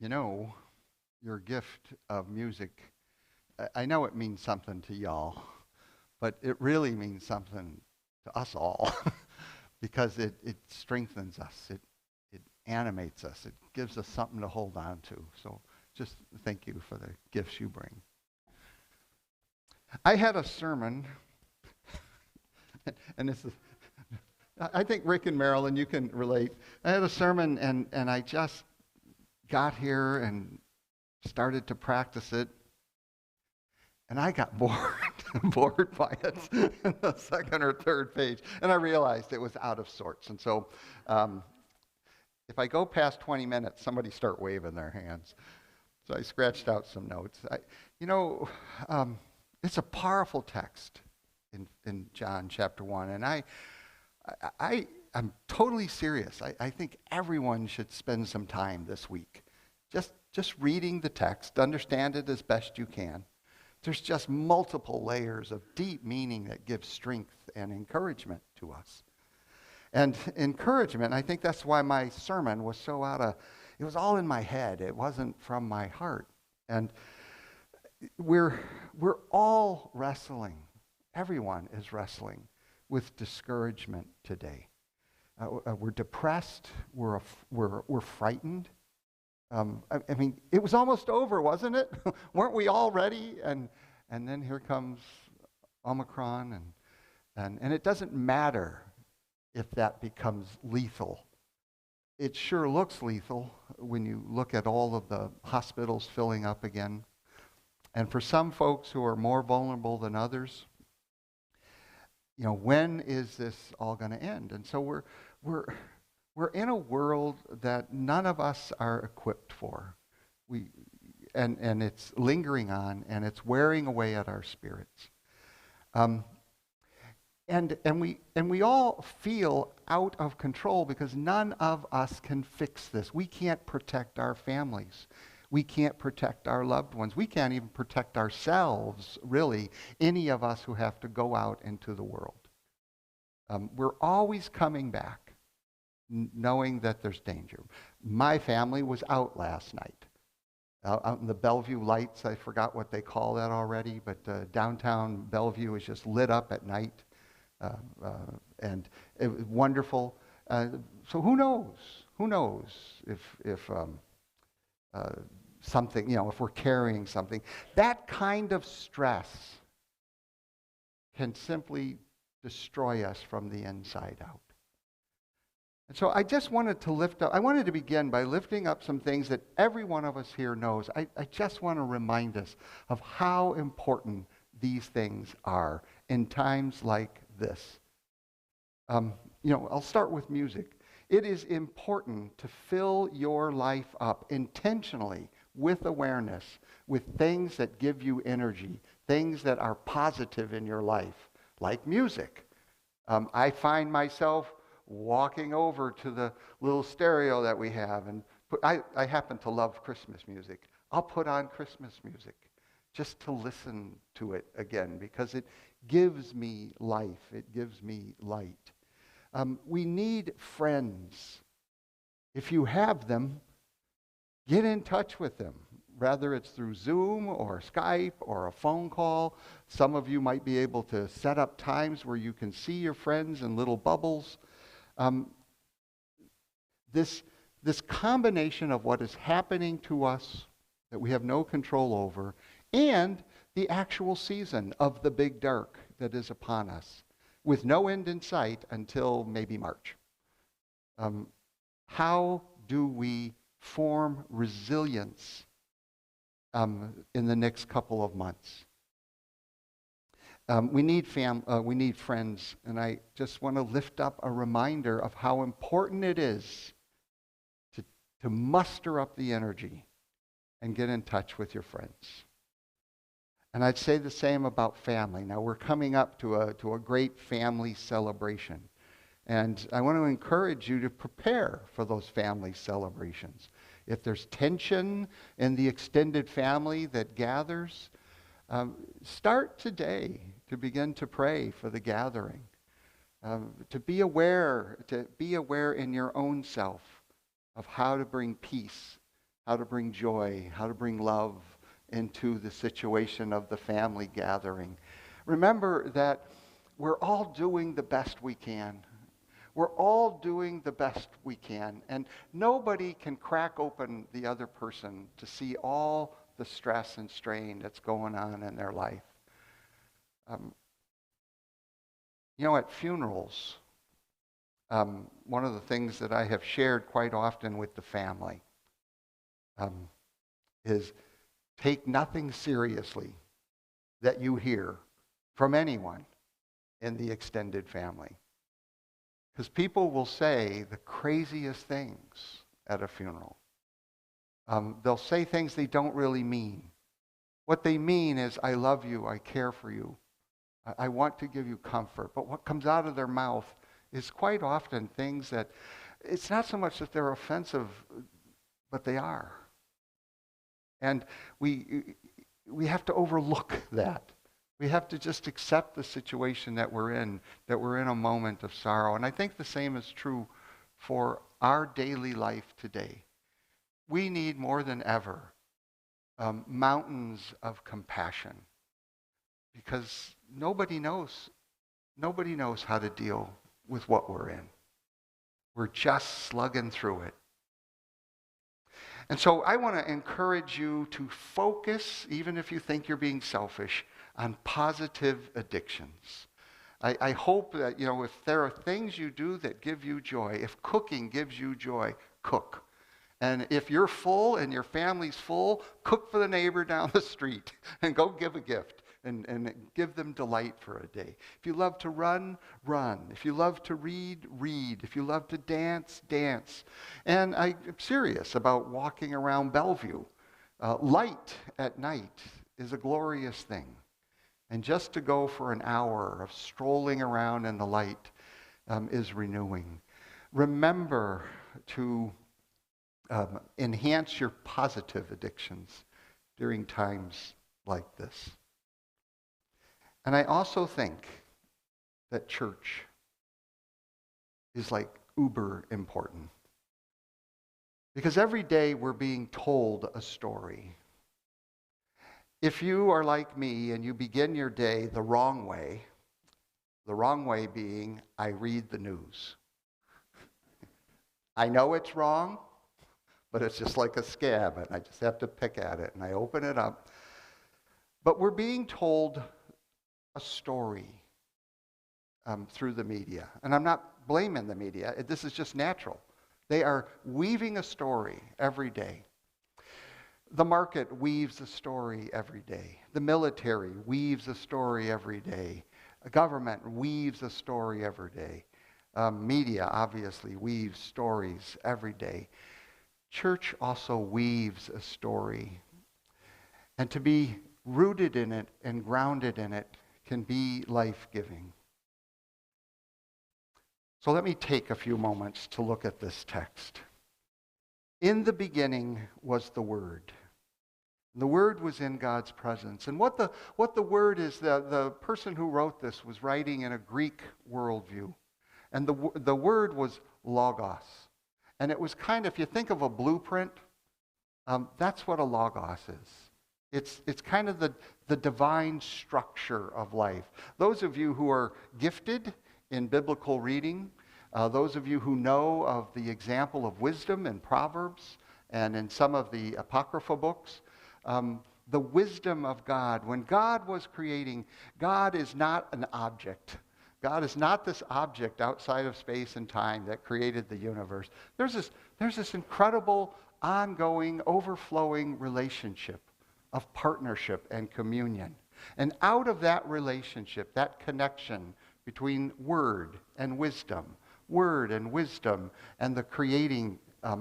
You know, your gift of music, I know it means something to y'all, but it really means something to us all because it strengthens us, it animates us, it gives us something to hold on to. So just thank you for the gifts you bring. I had a sermon, and this is, I think Rick and Marilyn, you can relate. I had a sermon, and I just got here and started to practice it, and I got bored, bored by it in the second or third page, and I realized it was out of sorts. And so, um, if I go past 20 minutes, somebody start waving their hands. So I scratched out some notes. You know, um, it's a powerful text in John chapter 1, and I'm totally serious. I think everyone should spend some time this week just reading the text, understand it as best you can. There's just multiple layers of deep meaning that give strength and encouragement to us. And encouragement, I think that's why my sermon was so it was all in my head. It wasn't from my heart. And we're all wrestling. Everyone is wrestling with discouragement today. We're depressed. We're frightened. I mean, it was almost over, wasn't it? Weren't we all ready? And then here comes Omicron, and it doesn't matter if that becomes lethal. It sure looks lethal when you look at all of the hospitals filling up again. And for some folks who are more vulnerable than others, you know, when is this all going to end? And so we're in a world that none of us are equipped for. And it's lingering on, and it's wearing away at our spirits. And we all feel out of control because none of us can fix this. We can't protect our families. We can't protect our loved ones. We can't even protect ourselves, really, any of us who have to go out into the world. We're always coming back, knowing that there's danger. My family was out last night. Out in the Bellevue lights, I forgot what they call that already, but downtown Bellevue is just lit up at night. And it was wonderful. So who knows? Who knows if something, you know, if we're carrying something. That kind of stress can simply destroy us from the inside out. And so I just wanted to I wanted to begin by lifting up some things that every one of us here knows. I just want to remind us of how important these things are in times like this. You know, I'll start with music. It is important to fill your life up intentionally with awareness, with things that give you energy, things that are positive in your life, like music. I find myself walking over to the little stereo that we have, and I happen to love Christmas music. I'll put on Christmas music just to listen to it again because it gives me life. It gives me light. We need friends. If you have them, get in touch with them, whether it's through Zoom or Skype or a phone call. Some of you might be able to set up times where you can see your friends in little bubbles. This combination of what is happening to us that we have no control over and the actual season of the big dark that is upon us with no end in sight until maybe March. How do we form resilience in the next couple of months? We need friends, and I just want to lift up a reminder of how important it is to muster up the energy and get in touch with your friends. And I'd say the same about family. Now we're coming up to a great family celebration. And I want to encourage you to prepare for those family celebrations. If there's tension in the extended family that gathers, start today to begin to pray for the gathering. To be aware in your own self of how to bring peace, how to bring joy, how to bring love into the situation of the family gathering. Remember that we're all doing the best we can. We're all doing the best we can, and nobody can crack open the other person to see all the stress and strain that's going on in their life. At funerals, one of the things that I have shared quite often with the family is take nothing seriously that you hear from anyone in the extended family. Because people will say the craziest things at a funeral. They'll say things they don't really mean. What they mean is, I love you, I care for you, I want to give you comfort. But what comes out of their mouth is quite often things that, it's not so much that they're offensive, but they are. And we have to overlook that. We have to just accept the situation that we're in a moment of sorrow. And I think the same is true for our daily life today. We need more than ever mountains of compassion, because nobody knows how to deal with what we're in. We're just slugging through it. And so I want to encourage you to focus, even if you think you're being selfish, on positive addictions. I hope that, if there are things you do that give you joy, if cooking gives you joy, cook. And if you're full and your family's full, cook for the neighbor down the street and go give a gift and give them delight for a day. If you love to run, run. If you love to read, read. If you love to dance, dance. And I'm serious about walking around Bellevue. Light at night is a glorious thing. And just to go for an hour of strolling around in the light is renewing. Remember to enhance your positive addictions during times like this. And I also think that church is like uber important. Because every day we're being told a story. If you are like me and you begin your day the wrong way being, I read the news. I know it's wrong, but it's just like a scab, and I just have to pick at it, and I open it up. But we're being told a story through the media. And I'm not blaming the media. This is just natural. They are weaving a story every day. The market weaves a story every day. The military weaves a story every day. A government weaves a story every day. Media obviously weaves stories every day. Church also weaves a story. And to be rooted in it and grounded in it can be life-giving. So let me take a few moments to look at this text. In the beginning was the Word. The Word was in God's presence. And what the Word is, the person who wrote this was writing in a Greek worldview. And the Word was logos. And it was kind of, if you think of a blueprint, that's what a logos is. It's kind of the divine structure of life. Those of you who are gifted in biblical reading, those of you who know of the example of wisdom in Proverbs and in some of the Apocrypha books, the wisdom of God. When God was creating, God is not an object. God is not this object outside of space and time that created the universe. There's this incredible, ongoing, overflowing relationship of partnership and communion. And out of that relationship, that connection between word and wisdom, and the creating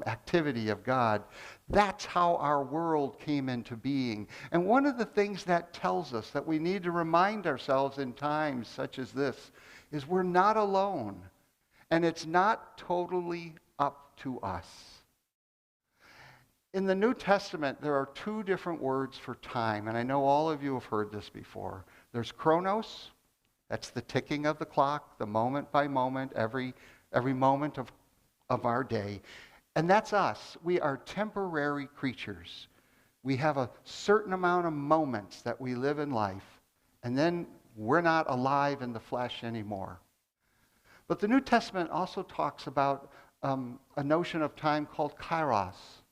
activity of God, that's how our world came into being. And one of the things that tells us that we need to remind ourselves in times such as this is we're not alone, and it's not totally up to us. In the New Testament, there are two different words for time, and I know all of you have heard this before. There's chronos, that's the ticking of the clock, the moment by moment, every moment of our day. And that's us. We are temporary creatures. We have a certain amount of moments that we live in life, and then we're not alive in the flesh anymore. But the New Testament also talks about a notion of time called kairos.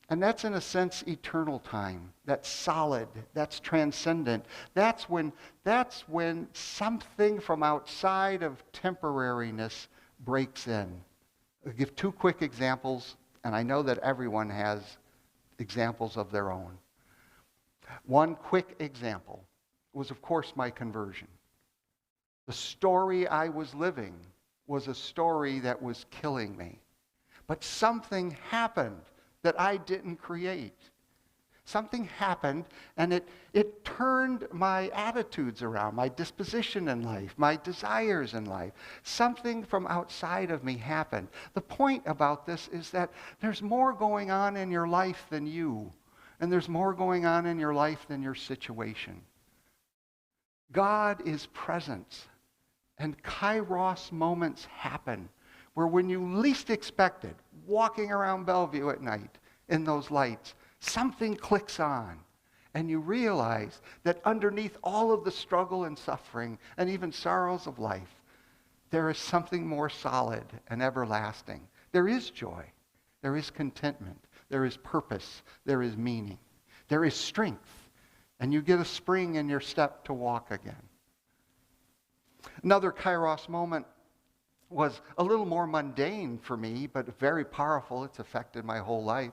And that's, in a sense, eternal time. That's solid. That's transcendent. That's when something from outside of temporariness breaks in. I'll give two quick examples, and I know that everyone has examples of their own. One quick example was, of course, my conversion. The story I was living was a story that was killing me. But something happened that I didn't create. Something happened, and it turned my attitudes around, my disposition in life, my desires in life. Something from outside of me happened. The point about this is that there's more going on in your life than you, and there's more going on in your life than your situation. God is present, and kairos moments happen where when you least expect it, walking around Bellevue at night in those lights, something clicks on, and you realize that underneath all of the struggle and suffering and even sorrows of life, there is something more solid and everlasting. There is joy. There is contentment. There is purpose. There is meaning. There is strength. And you get a spring in your step to walk again. Another kairos moment was a little more mundane for me, but very powerful. It's affected my whole life.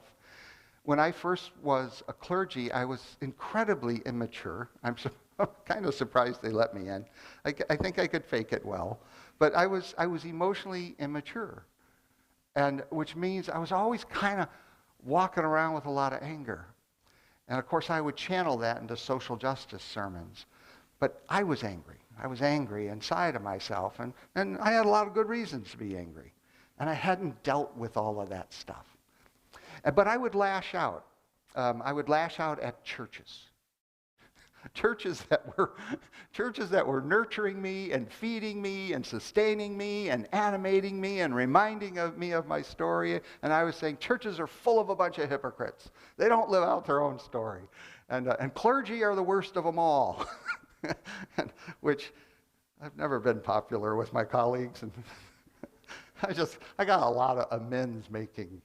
When I first was a clergy, I was incredibly immature. I'm kind of surprised they let me in. I think I could fake it well. But I was emotionally immature, and which means I was always kind of walking around with a lot of anger. And of course, I would channel that into social justice sermons. But I was angry. I was angry inside of myself, and I had a lot of good reasons to be angry. And I hadn't dealt with all of that stuff. But I would lash out. I would lash out at churches. Churches that were nurturing me and feeding me and sustaining me and animating me and reminding me of my story. And I was saying churches are full of a bunch of hypocrites. They don't live out their own story. And clergy are the worst of them all. Which I've never been popular with my colleagues, and I got a lot of amends making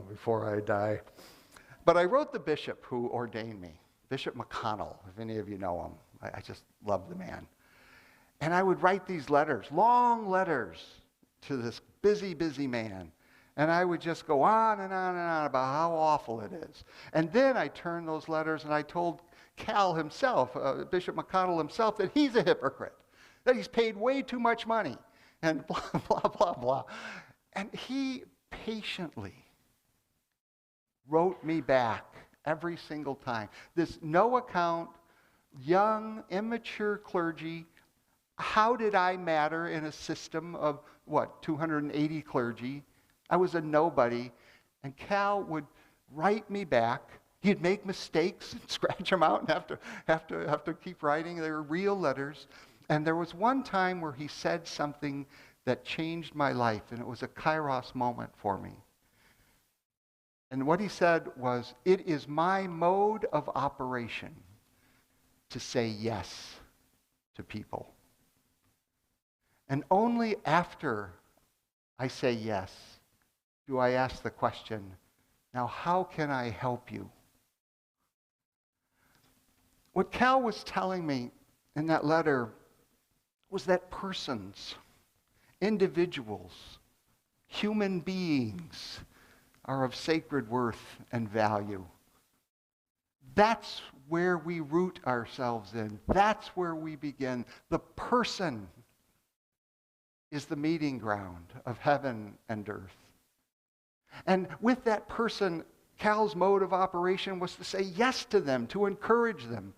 before I die. But I wrote the bishop who ordained me, Bishop McConnell, if any of you know him. I just love the man. And I would write these letters, long letters, to this busy, busy man. And I would just go on and on and on about how awful it is. And then I turned those letters and I told Cal himself, Bishop McConnell himself, that he's a hypocrite, that he's paid way too much money, and blah, blah, blah, blah. And he patiently wrote me back every single time. This no account, young, immature clergy. How did I matter in a system of, 280 clergy? I was a nobody. And Cal would write me back. He'd make mistakes and scratch them out and have to keep writing. They were real letters. And there was one time where he said something that changed my life, and it was a kairos moment for me. And what he said was, "It is my mode of operation to say yes to people. And only after I say yes do I ask the question, now how can I help you?" What Cal was telling me in that letter was that persons, individuals, human beings are of sacred worth and value. That's where we root ourselves in. That's where we begin. The person is the meeting ground of heaven and earth. And with that person, Cal's mode of operation was to say yes to them, to encourage them,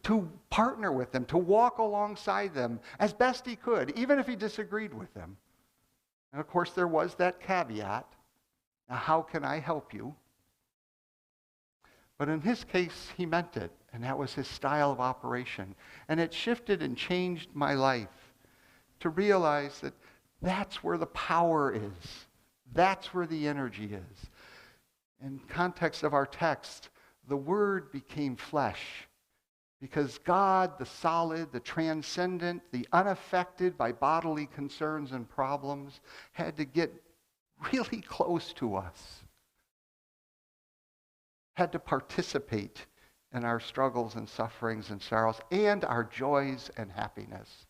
to partner with them, to walk alongside them as best he could, even if he disagreed with them. And of course, there was that caveat, now how can I help you? But in his case, he meant it, and that was his style of operation. And it shifted and changed my life to realize that that's where the power is. That's where the energy is. In context of our text, the Word became flesh because God, the solid, the transcendent, the unaffected by bodily concerns and problems, had to get really close to us, had to participate in our struggles and sufferings and sorrows and our joys and happiness.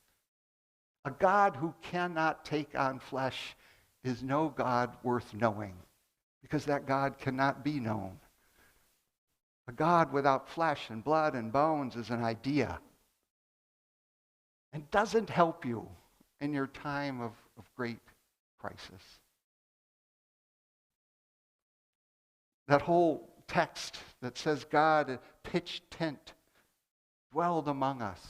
A God who cannot take on flesh is no God worth knowing, because that God cannot be known. A God without flesh and blood and bones is an idea and doesn't help you in your time of great crisis. That whole text that says God pitched tent, dwelled among us.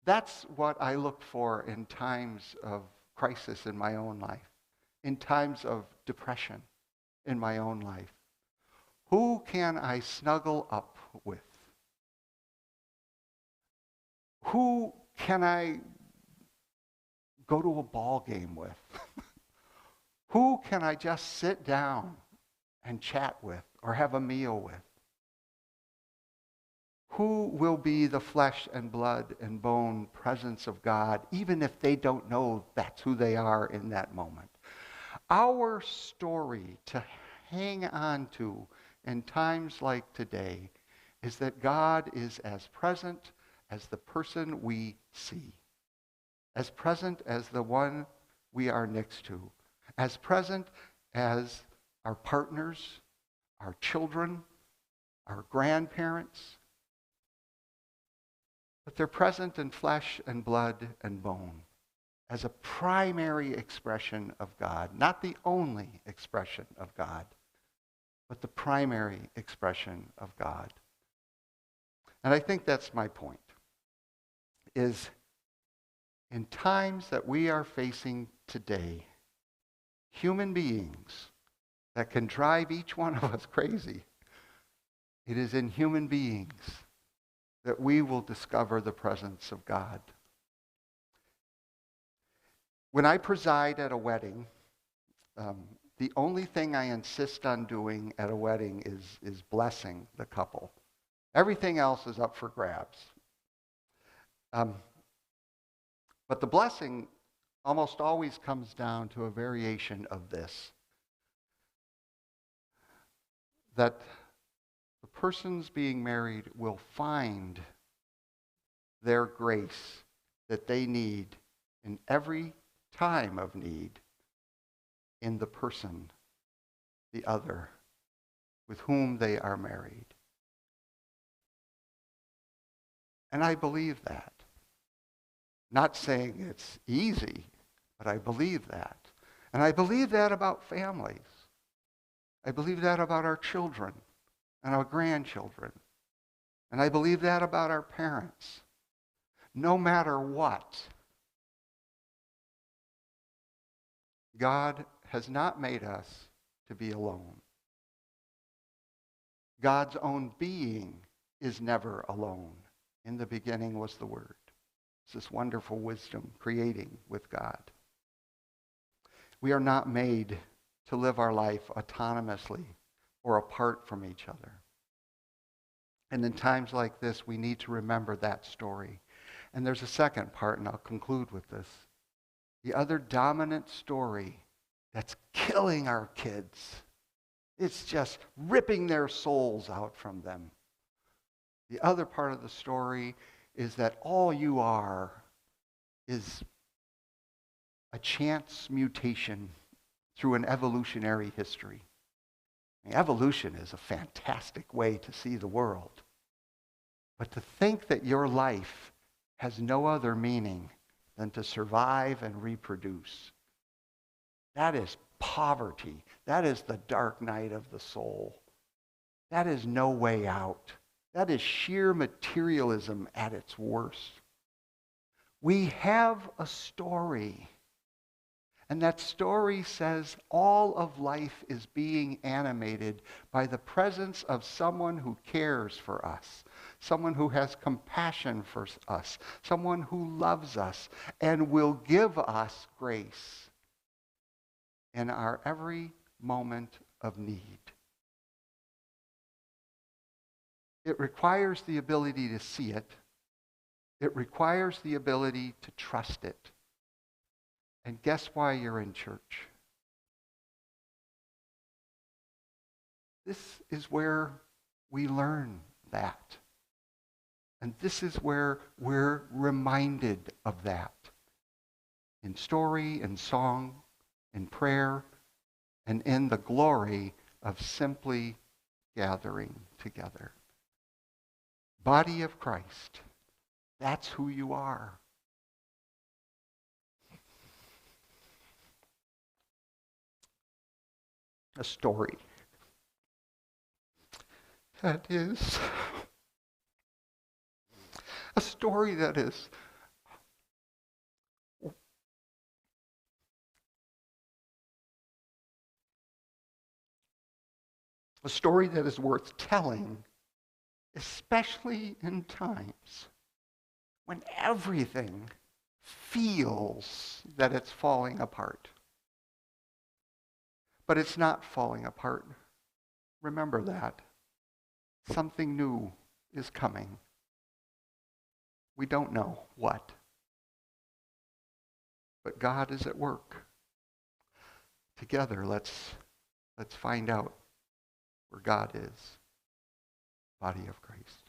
That's what I look for in times of crisis in my own life, in times of depression in my own life. Who can I snuggle up with? Who can I go to a ball game with? Who can I just sit down and chat with or have a meal with? Who will be the flesh and blood and bone presence of God, even if they don't know that's who they are in that moment? Our story to hang on to in times like today is that God is as present as the person we see, as present as the one we are next to, as present as our partners, our children, our grandparents. But they're present in flesh and blood and bone as a primary expression of God, not the only expression of God, but the primary expression of God. And I think that's my point, is in times that we are facing today, human beings that can drive each one of us crazy, it is in human beings that we will discover the presence of God. When I preside at a wedding, the only thing I insist on doing at a wedding is blessing the couple. Everything else is up for grabs. But the blessing almost always comes down to a variation of this: that the persons being married will find their grace that they need in every time of need in the person, the other, with whom they are married. And I believe that. Not saying it's easy, but I believe that. And I believe that about families. I believe that about our children and our grandchildren. And I believe that about our parents. No matter what, God has not made us to be alone. God's own being is never alone. In the beginning was the Word. It's this wonderful wisdom creating with God. We are not made to live our life autonomously or apart from each other. And in times like this, we need to remember that story. And there's a second part, and I'll conclude with this. The other dominant story that's killing our kids. It's just ripping their souls out from them. The other part of the story is that all you are is a chance mutation through an evolutionary history. I mean, evolution is a fantastic way to see the world. But to think that your life has no other meaning than to survive and reproduce, that is poverty. That is the dark night of the soul. That is no way out. That is sheer materialism at its worst. We have a story. And that story says all of life is being animated by the presence of someone who cares for us, someone who has compassion for us, someone who loves us and will give us grace in our every moment of need. It requires the ability to see it. It requires the ability to trust it. And guess why you're in church? This is where we learn that. And this is where we're reminded of that. In story, in song, in prayer, and in the glory of simply gathering together. Body of Christ, that's who you are. A story that is a story that is a story that is worth telling, especially in times when everything feels that it's falling apart. But it's not falling apart. Remember that. Something new is coming. We don't know what. But God is at work. Together, let's find out where God is. Body of Christ.